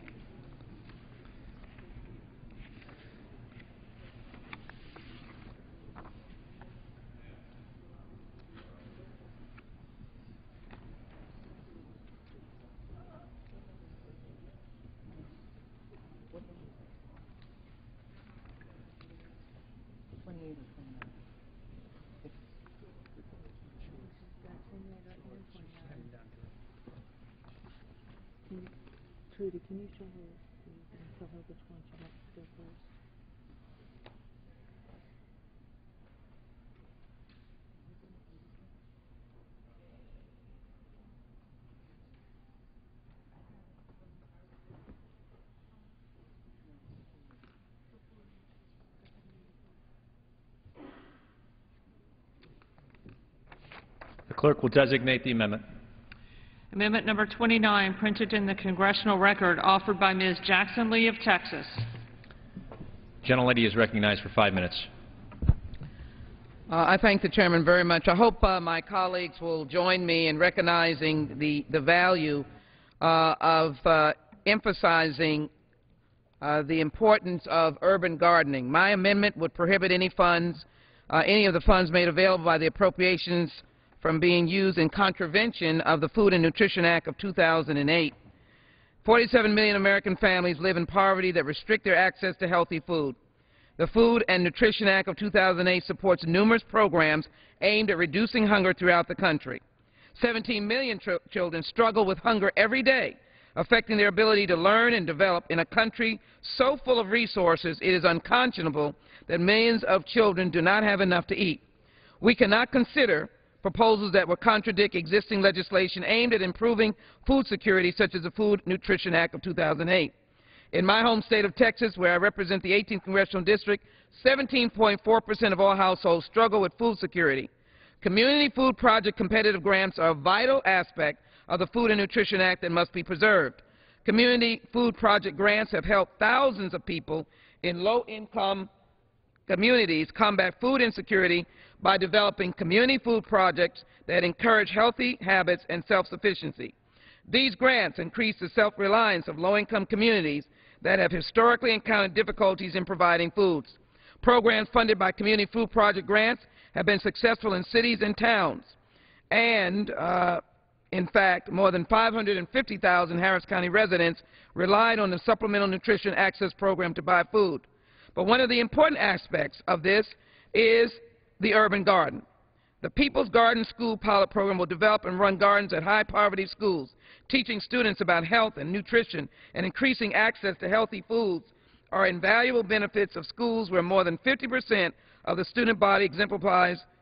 Trudy, can you show her, and tell her which one she wants to go first? The clerk will designate the amendment. Amendment number 29, printed in the Congressional Record, offered by Ms. Jackson Lee of Texas. Gentlelady is recognized for 5 minutes. I thank the chairman very much. I hope my colleagues will join me in recognizing the value of emphasizing the importance of urban gardening. My amendment would prohibit any funds, any of the funds made available by the Appropriations from being used in contravention of the Food and Nutrition Act of 2008. 47 million American families live in poverty that restrict their access to healthy food. The Food and Nutrition Act of 2008 supports numerous programs aimed at reducing hunger throughout the country. 17 million children struggle with hunger every day, affecting their ability to learn and develop in a country so full of resources it is unconscionable that millions of children do not have enough to eat. We cannot consider proposals that would contradict existing legislation aimed at improving food security, such as the Food Nutrition Act of 2008. In my home state of Texas, where I represent the 18th Congressional District, 17.4% of all households struggle with food security. Community Food Project competitive grants are a vital aspect of the Food and Nutrition Act that must be preserved. Community Food Project grants have helped thousands of people in low-income communities combat food insecurity by developing community food projects that encourage healthy habits and self-sufficiency. These grants increase the self-reliance of low-income communities that have historically encountered difficulties in providing foods. Programs funded by Community Food Project grants have been successful in cities and towns. And, in fact, more than 550,000 Harris County residents relied on the Supplemental Nutrition Access Program to buy food. But one of the important aspects of this is the urban garden. The People's Garden School Pilot Program will develop and run gardens at high-poverty schools, teaching students about health and nutrition and increasing access to healthy foods are invaluable benefits of schools where more than 50% of the student body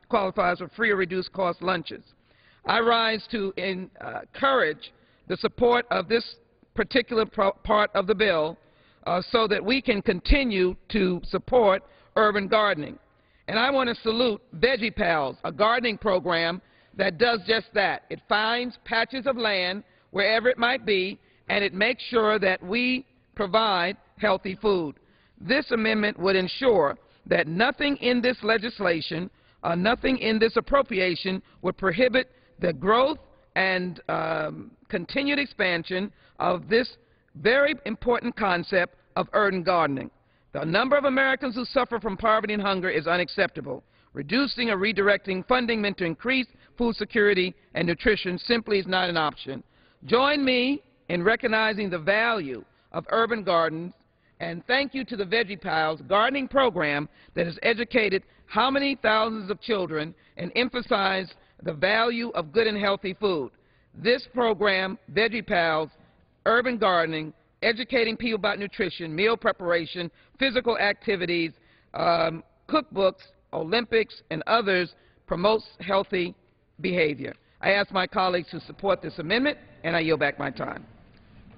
qualifies for free or reduced cost lunches. I rise to encourage the support of this particular part of the bill so that we can continue to support urban gardening. And I want to salute Veggie Pals, a gardening program that does just that. It finds patches of land, wherever it might be, and it makes sure that we provide healthy food. This amendment would ensure that nothing in this legislation, nothing in this appropriation would prohibit the growth and continued expansion of this very important concept of urban gardening. The number of Americans who suffer from poverty and hunger is unacceptable. Reducing or redirecting funding meant to increase food security and nutrition simply is not an option. Join me in recognizing the value of urban gardens And thank you to the Veggie Pals gardening program that has educated how many thousands of children and emphasized the value of good and healthy food. This program, Veggie Pals, urban gardening, educating people about nutrition, meal preparation, physical activities, cookbooks, Olympics, and others, promotes healthy behavior. I ask my colleagues to support this amendment, and I yield back my time.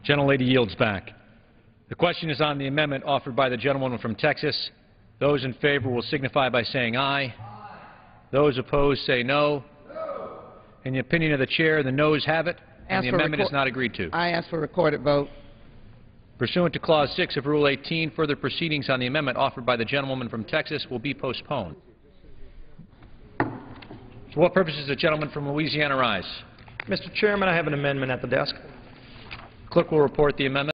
Gentlelady yields back. The question is on the amendment offered by the gentlewoman from Texas. Those in favor will signify by saying aye. Those opposed say no. In the opinion of the chair, the noes have it, and the amendment is not agreed to. I ask for a recorded vote. Pursuant to Clause 6 of Rule 18, further proceedings on the amendment offered by the gentlewoman from Texas will be postponed. For what purpose does the gentleman from Louisiana rise? Mr. Chairman, I have an amendment at the desk. Clerk will report the amendment.